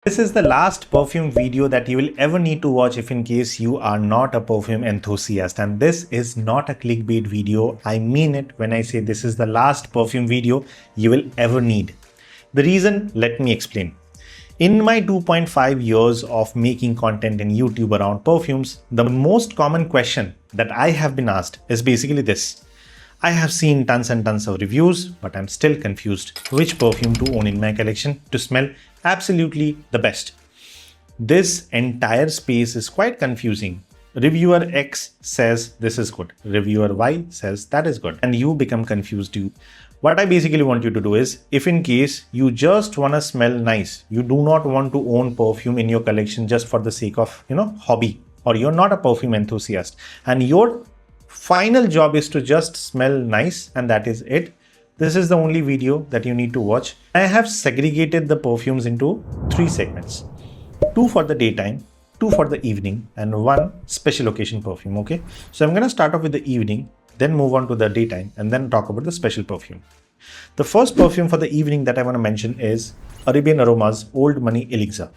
This is the last perfume video that you will ever need to watch if in case you are not a perfume enthusiast. And this is not a clickbait video. I mean it when I say this is the last perfume video you will ever need. The reason, let me explain. In my 2.5 years of making content in YouTube around perfumes, the most common question that I have been asked is basically this. I have seen tons and tons of reviews, but I'm still confused which perfume to own in my collection to smell absolutely the best. This entire space is quite confusing. Reviewer X says this is good. Reviewer Y says that is good. And you become confused too. What I basically want you to do is, if in case you just want to smell nice, you do not want to own perfume in your collection just for the sake of, hobby, or you're not a perfume enthusiast and your final job is to just smell nice and that is it. This is the only video that you need to watch. I have segregated the perfumes into 3 segments. 2 for the daytime, 2 for the evening, and 1 special occasion perfume, okay? So I'm going to start off with the evening, then move on to the daytime, and then talk about the special perfume. The first perfume for the evening that I want to mention is Arabian Aroma's Old Money Elixir.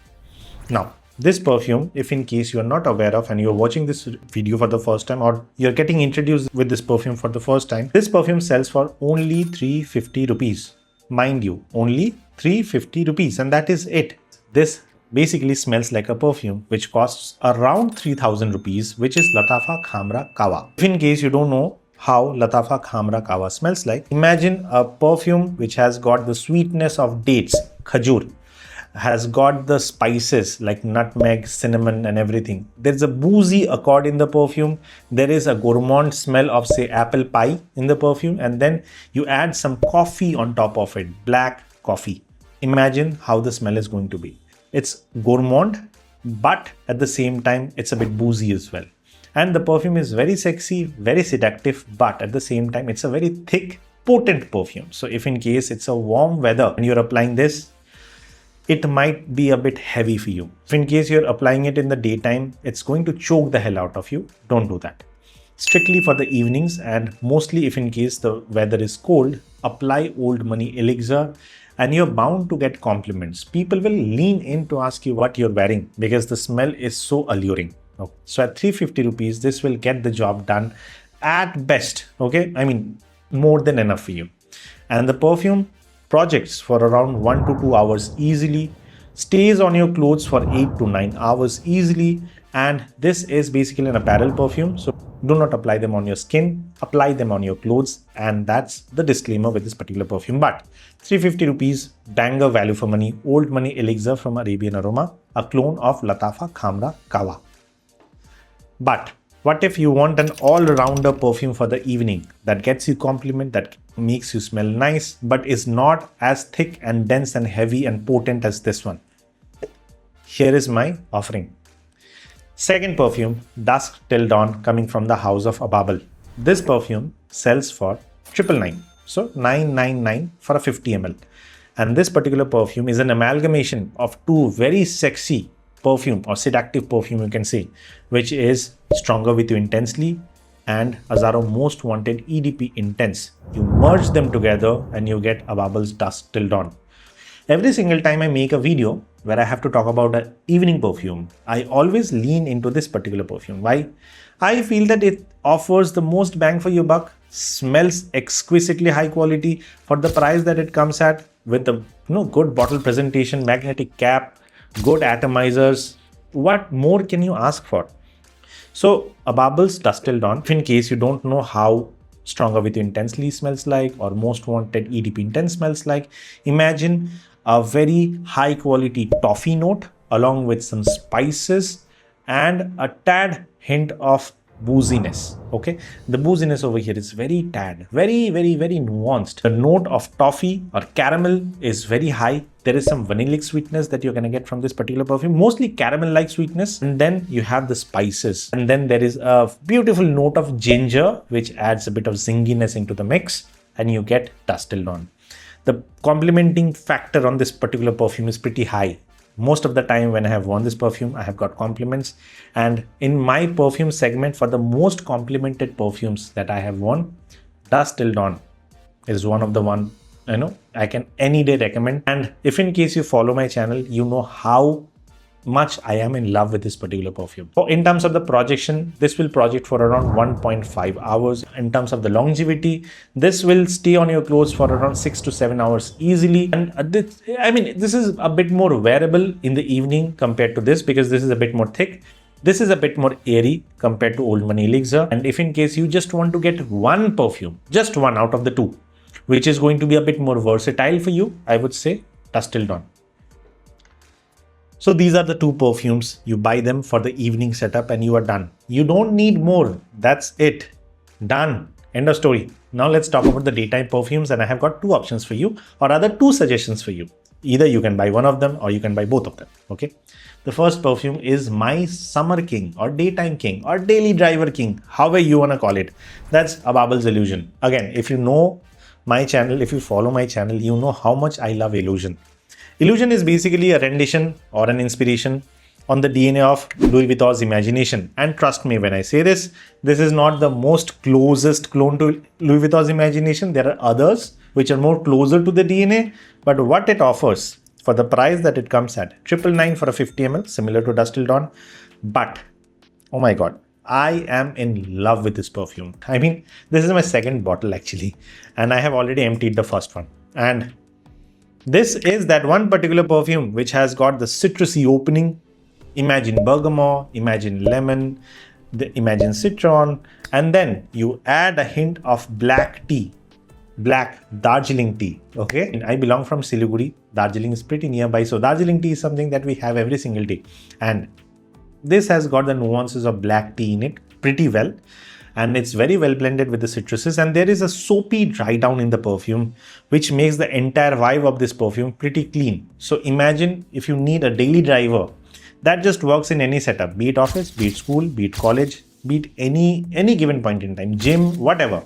Now, this perfume, if in case you are not aware of and you're watching this video for the first time or you're getting introduced with this perfume for the first time, this perfume sells for only 350 rupees. Mind you, only 350 rupees, and that is it. This basically smells like a perfume which costs around 3000 rupees, which is Latafa Khamra Kawa. If in case you don't know how Latafa Khamra Kawa smells like, imagine a perfume which has got the sweetness of dates, khajur, has got the spices like nutmeg, cinnamon and everything. There's a boozy accord in the perfume. There is a gourmand smell of say apple pie in the perfume, and then you add some coffee on top of it, black coffee. Imagine how the smell is going to be. It's gourmand, but at the same time it's a bit boozy as well. And the perfume is very sexy, very seductive, but at the same time it's a very thick, potent perfume. So if in case it's a warm weather and you're applying this, it might be a bit heavy for you. If in case you're applying it in the daytime, it's going to choke the hell out of you. Don't do that. Strictly for the evenings, and mostly if in case the weather is cold, apply Old Money Elixir and you're bound to get compliments. People will lean in to ask you what you're wearing because the smell is so alluring. Okay. So at 350 rupees, this will get the job done at best. Okay. I mean, more than enough for you. And the perfume projects for around 1 to 2 hours easily, stays on your clothes for 8 to 9 hours easily, and this is basically an apparel perfume, so do not apply them on your skin, apply them on your clothes, and that's the disclaimer with this particular perfume. But 350 rupees, banger value for money, Old Money Elixir from Arabian Aroma, a clone of Latafa Khamra Kawa. But what if you want an all-rounder perfume for the evening that gets you compliment, that makes you smell nice, but is not as thick and dense and heavy and potent as this one? Here is my offering. Second perfume, Dusk Till Dawn, coming from the house of Ababal. This perfume sells for 999, so 999 for a 50 ml. And this particular perfume is an amalgamation of 2 very sexy perfume or seductive perfume, you can say, which is Stronger With You Intensely and Azaro Most Wanted EDP Intense. You merge them together and you get Ababal's Dusk Till Dawn. Every single time I make a video where I have to talk about an evening perfume, I always lean into this particular perfume. Why? I feel that it offers the most bang for your buck, smells exquisitely high quality for the price that it comes at, with the good bottle presentation, magnetic cap, good atomizers. What more can you ask for? So Ababal's Dusk Till Dawn, if in case you don't know how Stronger With You Intensely smells like or Most Wanted EDP Intense smells like, imagine a very high quality toffee note along with some spices and a tad hint of booziness. Okay, the booziness over here is very tad, very nuanced. The note of toffee or caramel is very high. There is some vanillic sweetness that you're going to get from this particular perfume, mostly caramel like sweetness, and then you have the spices, and then there is a beautiful note of ginger which adds a bit of zinginess into the mix, and you get Dusk Till Dawn. The complementing factor on this particular perfume is pretty high. Most of the time when I have worn this perfume, I have got compliments, and in my perfume segment, for the most complimented perfumes that I have worn, Dusk Till Dawn is one of the I can any day recommend. And if in case you follow my channel, you know how much I am in love with this particular perfume. So in terms of the projection, this will project for around 1.5 hours. In terms of the longevity, this will stay on your clothes for around 6 to 7 hours easily. And this is a bit more wearable in the evening compared to this, because this is a bit more thick. This is a bit more airy compared to Old Money Elixir. And if in case you just want to get one perfume, just one out of the two, which is going to be a bit more versatile for you, I would say Dust Till Dawn. So these are the two perfumes. You buy them for the evening setup and you are done. You don't need more. That's it. Done. End of story. Now let's talk about the daytime perfumes, and I have got two options for you, or rather two suggestions for you. Either you can buy one of them or you can buy both of them. Okay. The first perfume is my Summer King or Daytime King or Daily Driver King, however you want to call it. That's Ababel's Illusion. Again, if you know my channel, if you follow my channel, you know how much I love Illusion. Illusion is basically a rendition or an inspiration on the DNA of Louis Vuitton's imagination. And trust me when I say this, this is not the most closest clone to Louis Vuitton's imagination. There are others which are more closer to the DNA, but what it offers for the price that it comes at, 999 for a 50 ml, similar to Dust Till Dawn. But, oh my God, I am in love with this perfume. I mean, this is my second bottle actually, and I have already emptied the first one. And this is that one particular perfume which has got the citrusy opening. Imagine bergamot, imagine lemon, imagine citron, and then you add a hint of black tea, black Darjeeling tea. Okay, and I belong from Siliguri. Darjeeling is pretty nearby, so Darjeeling tea is something that we have every single day, and this has got the nuances of black tea in it pretty well. And it's very well blended with the citruses, and there is a soapy dry down in the perfume which makes the entire vibe of this perfume pretty clean. So imagine if you need a daily driver that just works in any setup, be it office, be it school, be it college, be it any given point in time, gym, whatever.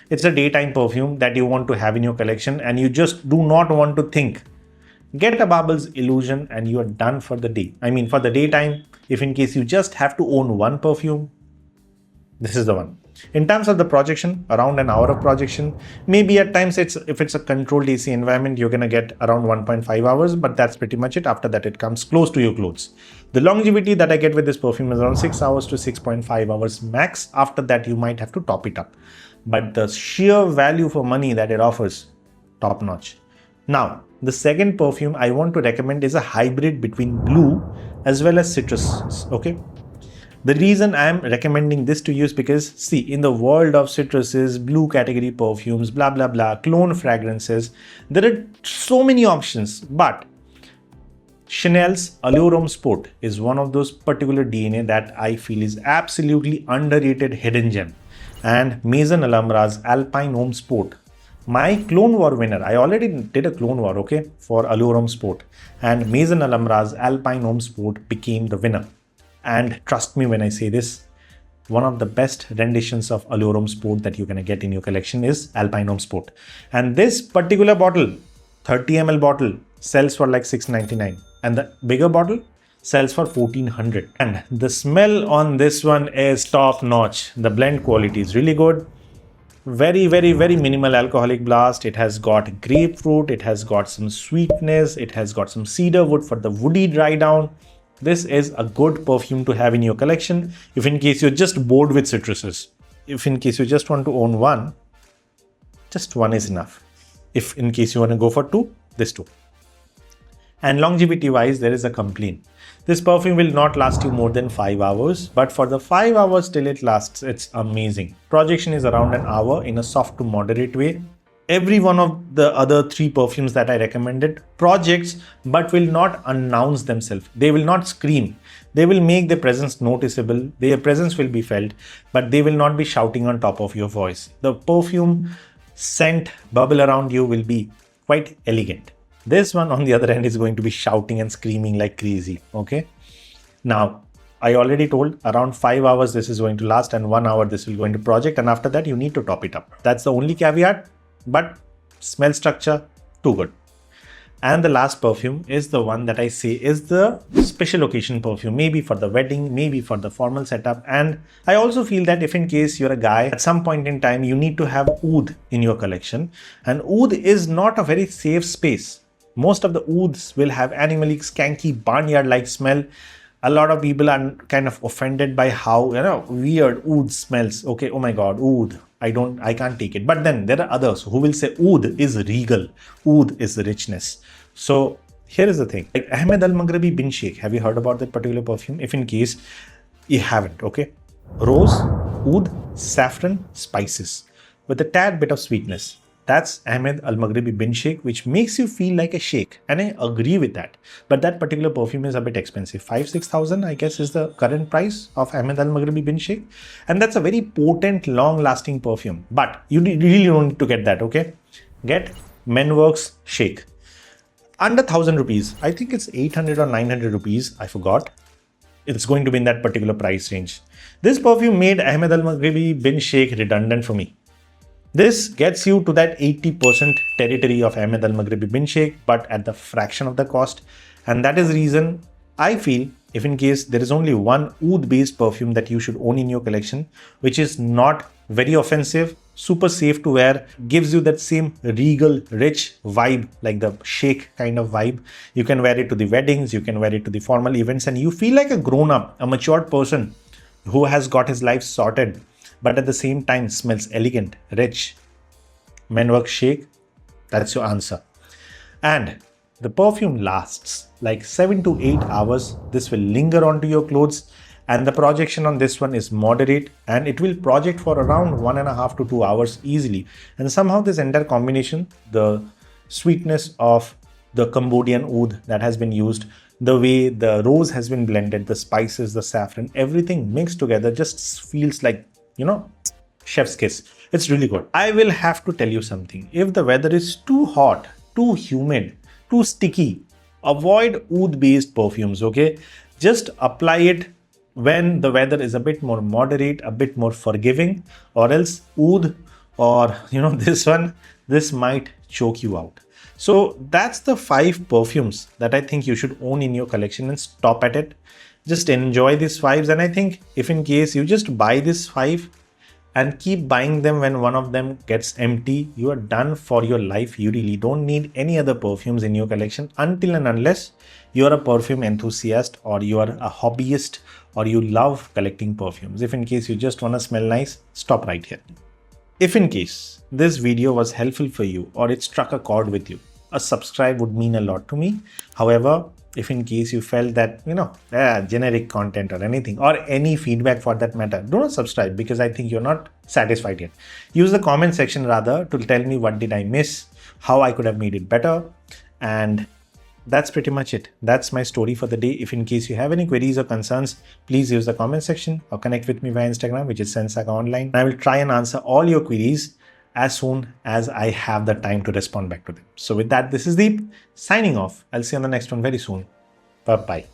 It's a daytime perfume that you want to have in your collection and you just do not want to think. Get Ababel's Illusion and you are done for the day. I mean, for the daytime, if in case you just have to own one perfume, this is the one. In terms of the projection, around an hour of projection. Maybe at times if it's a controlled AC environment, you're gonna get around 1.5 hours, but that's pretty much it. After that, it comes close to your clothes. The longevity that I get with this perfume is around 6 hours to 6.5 hours max. After that, you might have to top it up. But the sheer value for money that it offers, top notch. Now, the second perfume I want to recommend is a hybrid between blue as well as citrus. Okay. The reason I am recommending this to you is because, see, in the world of citruses, blue category perfumes, blah, blah, blah, clone fragrances, there are so many options. But Chanel's Allure Homme Sport is one of those particular DNA that I feel is absolutely underrated hidden gem. And Maison Alhambra's Alpine Homme Sport, my Clone War winner. I already did a Clone War, okay, for Allure Homme Sport. And Maison Alhambra's Alpine Homme Sport became the winner. And trust me when I say this, one of the best renditions of Allure Homme Sport that you're going to get in your collection is Alpine Homme Sport. And this particular bottle, 30 ml bottle, sells for like $699. And the bigger bottle sells for $1,400. And the smell on this one is top notch. The blend quality is really good. Very, very, very minimal alcoholic blast. It has got grapefruit. It has got some sweetness. It has got some cedar wood for the woody dry down. This is a good perfume to have in your collection if in case you're just bored with citruses. If in case you just want to own one, just one is enough. If in case you want to go for two, this two. And longevity wise, there is a complaint. This perfume will not last you more than 5 hours, but for the 5 hours till it lasts, it's amazing. Projection is around an hour in a soft to moderate way. Every one of the other 3 perfumes that I recommended projects but will not announce themselves. They will not scream. They will make their presence noticeable. Their presence will be felt, but they will not be shouting on top of your voice. The perfume scent bubble around you will be quite elegant. This one on the other hand is going to be shouting and screaming like crazy. Okay. Now, I already told around 5 hours this is going to last and 1 hour this will go into project, and after that you need to top it up. That's the only caveat. But smell structure, too good. And the last perfume is the one that I say is the special occasion perfume, maybe for the wedding, maybe for the formal setup. And I also feel that if in case you're a guy, at some point in time, you need to have oud in your collection. And oud is not a very safe space. Most of the ouds will have animally skanky barnyard-like smell. A lot of people are kind of offended by how, weird oud smells. Okay, oh my God, oud. I can't take it. But then there are others who will say oud is regal. Oud is richness. So here is the thing. Like Ahmed Al-Maghribi bin Sheikh. Have you heard about that particular perfume? If in case you haven't, okay. Rose, oud, saffron, spices with a tad bit of sweetness. That's Ahmed Al-Maghribi bin Sheikh, which makes you feel like a sheikh. And I agree with that. But that particular perfume is a bit expensive. 5,000-6,000, I guess, is the current price of Ahmed Al-Maghribi bin Sheikh. And that's a very potent, long-lasting perfume. But you really don't need to get that, okay? Get Menworks Sheikh. Under 1,000 rupees. I think it's 800 or 900 rupees. I forgot. It's going to be in that particular price range. This perfume made Ahmed Al-Maghribi bin Sheikh redundant for me. This gets you to that 80% territory of Ahmed Al-Maghribi bin Sheikh, but at the fraction of the cost. And that is the reason I feel if in case there is only one oud-based perfume that you should own in your collection, which is not very offensive, super safe to wear, gives you that same regal, rich vibe, like the sheikh kind of vibe. You can wear it to the weddings, you can wear it to the formal events, and you feel like a grown-up, a matured person who has got his life sorted, but at the same time smells elegant, rich. Menworks Sheikh, that's your answer. And the perfume lasts like 7 to 8 hours. This will linger onto your clothes, and the projection on this one is moderate, and it will project for around 1.5 to 2 hours easily. And somehow this entire combination, the sweetness of the Cambodian oud that has been used, the way the rose has been blended, the spices, the saffron, everything mixed together just feels like, chef's kiss. It's really good. I will have to tell you something. If the weather is too hot, too humid, too sticky, avoid oud-based perfumes, okay? Just apply it when the weather is a bit more moderate, a bit more forgiving, or else oud or, this might choke you out. So that's the 5 perfumes that I think you should own in your collection, and stop at it. Just enjoy these 5s, and I think if in case you just buy these 5 and keep buying them when one of them gets empty, you are done for your life. You really don't need any other perfumes in your collection until and unless you are a perfume enthusiast, or you are a hobbyist, or you love collecting perfumes. If in case you just want to smell nice, stop right here. If in case this video was helpful for you, or it struck a chord with you, a subscribe would mean a lot to me. However, if in case you felt that, generic content or anything, or any feedback for that matter, do not subscribe, because I think you're not satisfied yet. Use the comment section rather to tell me what did I miss, how I could have made it better. And that's pretty much it. That's my story for the day. If in case you have any queries or concerns, please use the comment section or connect with me via Instagram, which is Saga Online. I will try and answer all your queries as soon as I have the time to respond back to them. So with that, this is Deep signing off. I'll see you on the next one very soon. Bye-bye.